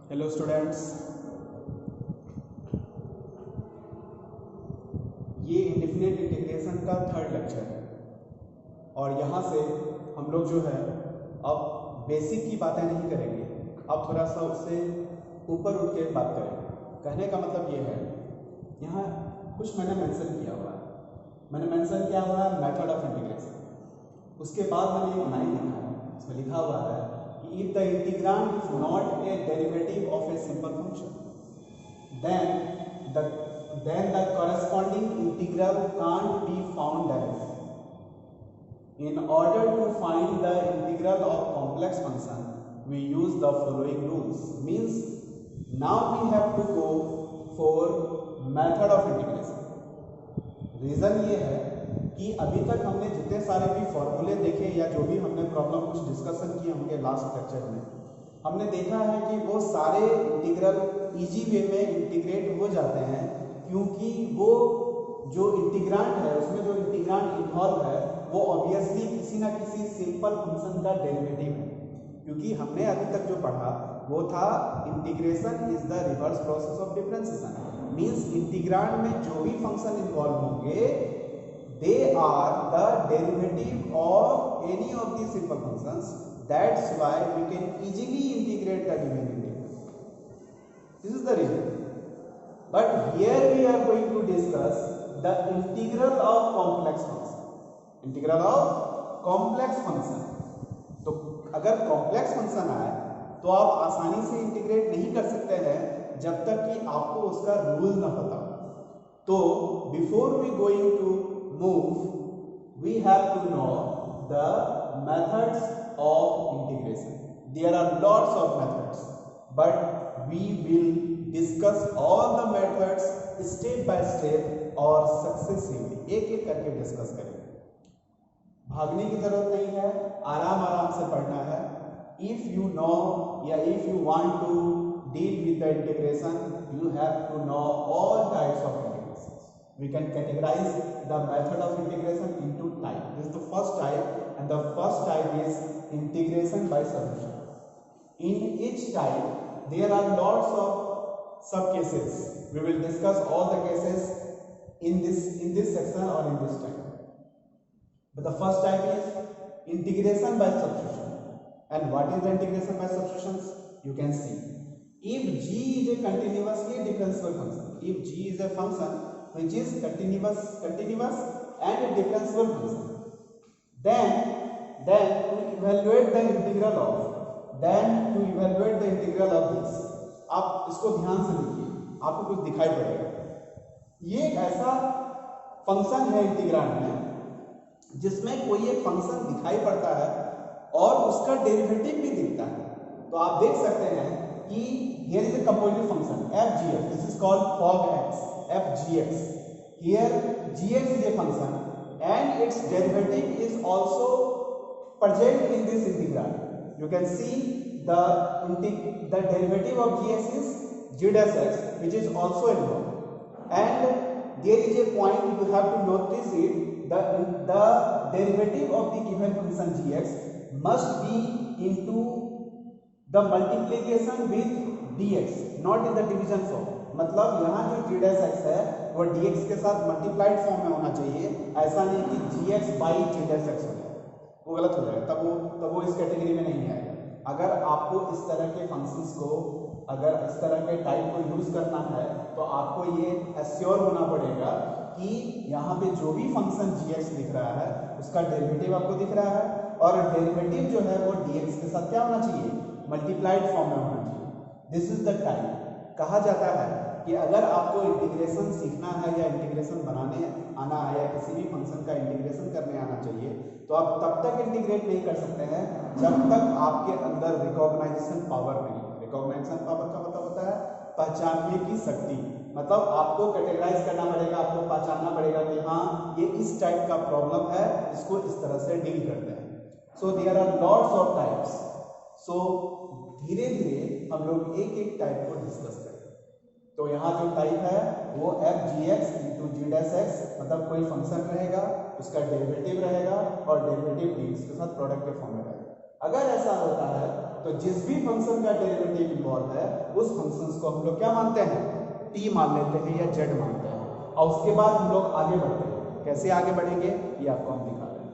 Hello students, ये indefinite integration का third lecture है और यहाँ से हम लोग जो है अब बेसिक की बातें नहीं करेंगे। अब थोड़ा सा उससे ऊपर उठ के बात करेंगे। कहने का मतलब ये है, यहाँ कुछ मैंने मेंशन किया हुआ है। Method of integration. उसके बाद मैंने एक लाइन लिखा है, इसमें लिखा हुआ है कि if the integrand is not a derivative of a simple function then the corresponding integral can't be found directly. In order to find the integral of complex function, we use the following rules. Means now we have to go for method of integration. Reason ये है कि अभी तक हमने जितने सारे भी फॉर्मूले देखे या जो भी हमने प्रॉब्लम कुछ डिस्कशन किए होंगे लास्ट लेक्चर में, हमने देखा है कि वो सारे इंटीग्रल इजी वे में इंटीग्रेट हो जाते हैं, क्योंकि वो जो इंटीग्रांड है उसमें जो इंटीग्रांड इन्वॉल्व है वो ऑब्वियसली किसी ना किसी सिंपल फंक्शन का डेरिवेटिव है। क्योंकि हमने अभी तक जो पढ़ा वो था integration is the reverse process of differentiation. Means integrand में जो भी फंक्शन इन्वॉल्व होंगे they are the derivative of any of the simple functions. That's why we can easily integrate the given integral. This is the reason. But here we are going to discuss the integral of complex function. Integral of complex function. तो अगर complex function आए तो आप आसानी से integrate नहीं कर सकते हैं जब तक कि आपको उसका रूल ना पता हो। तो before we going to move, we have to know the methods of integration. There are lots of methods, but we will discuss all the methods step by step और सक्सेसिवली, एक एक करके डिस्कस करेंगे। भागने की जरूरत नहीं है, आराम आराम से पढ़ना है। इफ यू नो या if you want to deal with the integration, you have to know all types of integration. We can categorize the method of integration into type. This is the first type and the first type is integration by solution. In each type there are lots of sub cases. We will discuss all the cases in this section or in this type. But the first type is integration by substitution. And what is the integration by substitutions? You can see. If g is a continuously differentiable function, if g is a function which is continuous and a differentiable function, then to evaluate the integral of this, आप इसको ध्यान से देखिए, आपको कुछ दिखाई पड़ेगा। ये एक ऐसा फंक्शन है इंटीग्रांड में जिसमें कोई एक फंक्शन दिखाई पड़ता है और उसका डेरिवेटिव भी दिखता है। तो आप देख सकते हैं कि here is a composite function f(g)(x). This is called fog x, f(g)(x). Here g(x) is a function and its derivative is also present in this integral. You can see the derivative of gx is g dash x, which is also involved, and there is a point you have to notice it. The derivative of the given function gx must be into the multiplication with dx, not in the division form. मतलब यहाँ जो g dash x है वो dx के साथ multiplied form में होना चाहिए। ऐसा नहीं कि gx by g dash x हो जाए, वो गलत हो जाएगा, तब वो इस कैटेगरी में नहीं आएगा। अगर आपको इस तरह के फंक्शंस को, अगर इस तरह के टाइप को यूज करना है तो आपको ये एश्योर होना पड़ेगा कि यहाँ पे जो भी फंक्शन gx दिख रहा है उसका डेरिवेटिव आपको दिख रहा है, और डेरिवेटिव जो है वो dx के साथ क्या होना चाहिए, मल्टीप्लाइड फॉर्म में होना चाहिए। This is the type. कहा जाता है कि अगर आपको इंटीग्रेशन सीखना है या इंटीग्रेशन बनाने आना है या किसी भी फंक्शन का इंटीग्रेशन करने आना चाहिए, तो आप तब तक इंटीग्रेट नहीं कर सकते हैं जब तक आपके अंदर रिकॉग्नाइजेशन पावर नहीं है। रिकॉग्नाइजेशन पावर का मतलब होता है पहचानने की शक्ति। मतलब आपको कैटेगराइज करना पड़ेगा, आपको पहचानना पड़ेगा कि हाँ ये इस टाइप का प्रॉब्लम है, इसको इस तरह से डील करते हैं। So there are lots of types. So धीरे धीरे हम लोग एक एक टाइप को डिस्कस करेंगे। तो यहाँ जो टाइप है वो f(g)(x) into g dash x, मतलब कोई फंक्शन रहेगा, उसका डेरिवेटिव रहेगा और डेरिवेटिव dx के साथ प्रोडक्ट के फॉर्म में रहेगा। अगर ऐसा होता है तो जिस भी फंक्शन का डेरिवेटिव इन्वॉल्व है उस फंक्शन को हम लोग क्या मानते हैं, t मान लेते हैं या z मानते हैं, और उसके बाद हम लोग आगे बढ़ते हैं। कैसे आगे बढ़ेंगे ये आपको हम दिखा रहे हैं,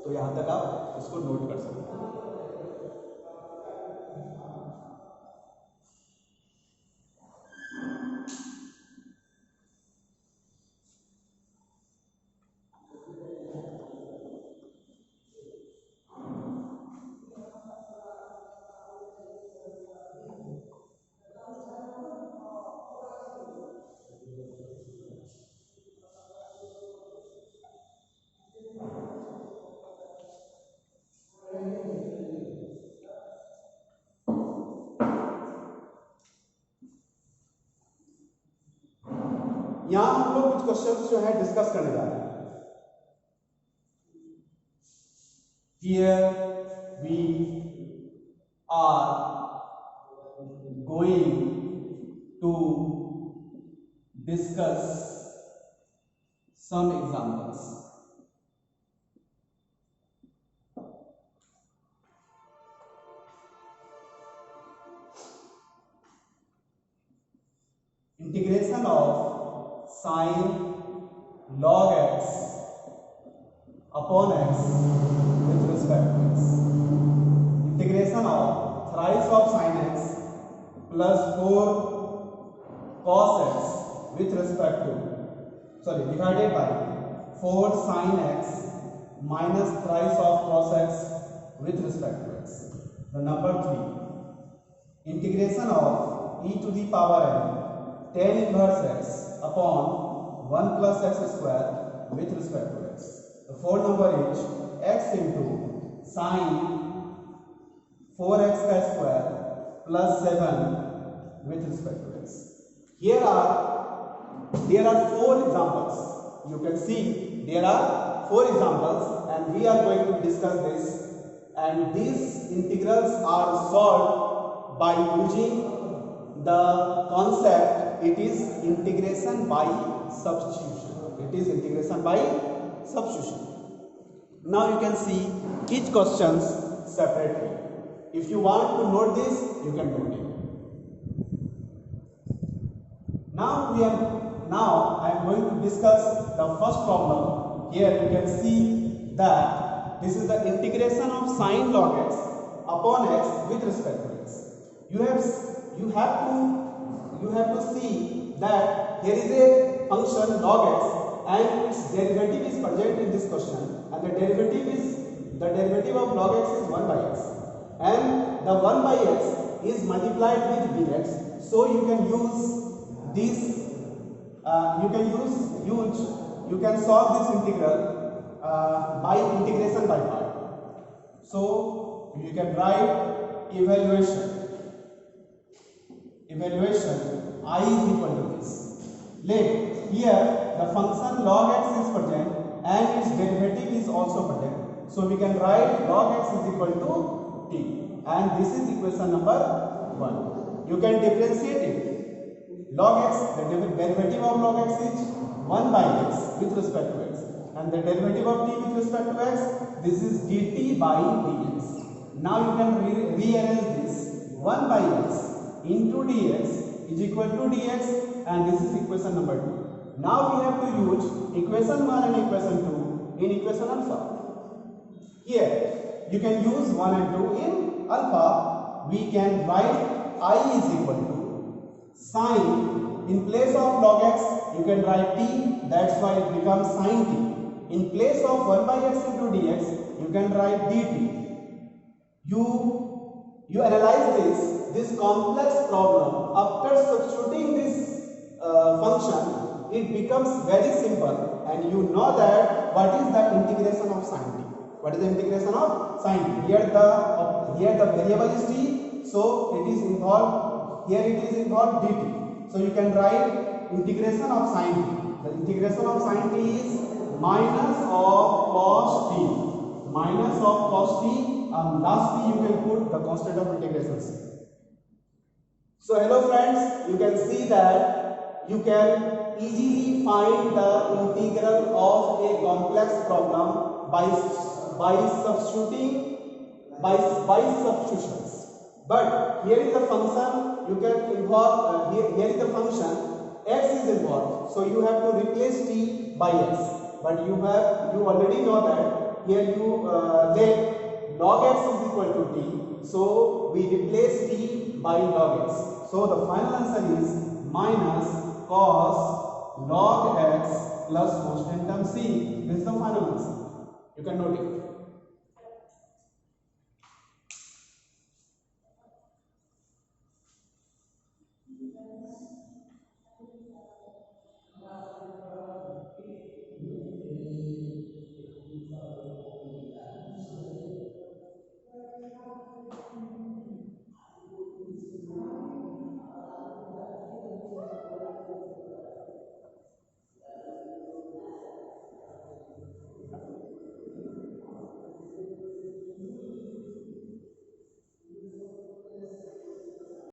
तो यहां तक आप इसको नोट कर सकते हैं। यहां हम लोग कुछ क्वेश्चंस जो है डिस्कस करने जा रहे हैं। Here we are going to discuss some examples. Integration of sine log x upon x with respect to x. Integration of thrice of sin x plus 4 cos x with respect to, divided by 4 sin x minus thrice of cos x with respect to x. The number 3. Integration of e to the power n tan inverse x upon 1 plus x square with respect to x. The fourth number is x into sine 4x square plus 7 with respect to x. There are 4 examples. You can see there are 4 examples and we are going to discuss this, and these integrals are solved by using the concept, it is integration by substitution. It is integration by substitution. Now you can see each questions separately. If you want to note this, you can note it. Now I am going to discuss the first problem. Here you can see that this is the integration of sine log x upon x with respect to x. You have to see that here is a function log x and its derivative is present in this question, and the derivative of log x is 1 by x, and the 1 by x is multiplied with dx. So you can use this. You can solve this integral by integration by part. So you can write evaluation I is equal to this. Let here the function log x is present and its derivative is also present. So we can write log x is equal to t, and this is equation number 1. You can differentiate it. Log x, the derivative of log x is 1 by x with respect to x, and the derivative of t with respect to x, this is dt by dx. Now you can rearrange this. 1 by x into dx is equal to dx, and this is equation number 2. Now we have to use equation 1 and equation 2 in equation alpha. Here you can use 1 and 2 in alpha. We can write I is equal to sine, in place of log x you can write t, that's why it becomes sine t. In place of 1 by x into dx you can write dt. You analyze this complex problem. After substituting this function, it becomes very simple, and you know that what is the integration of sin t. What is the integration of sin t? Here the variable is t, so it is involved. Here it is involved dt. So you can write integration of sin t. The integration of sin t is minus of cos t, and lastly you can put the constant of integration c. So hello friends, you can see that you can easily find the integral of a complex problem by substituting by substitutions. But here is the function you can involve. Here is the function x is involved, so you have to replace t by x. But you already know that here you let log x is equal to t, so we replace t by log x. So the final answer is minus cos log x plus constant term c. This is the final answer. You can note it.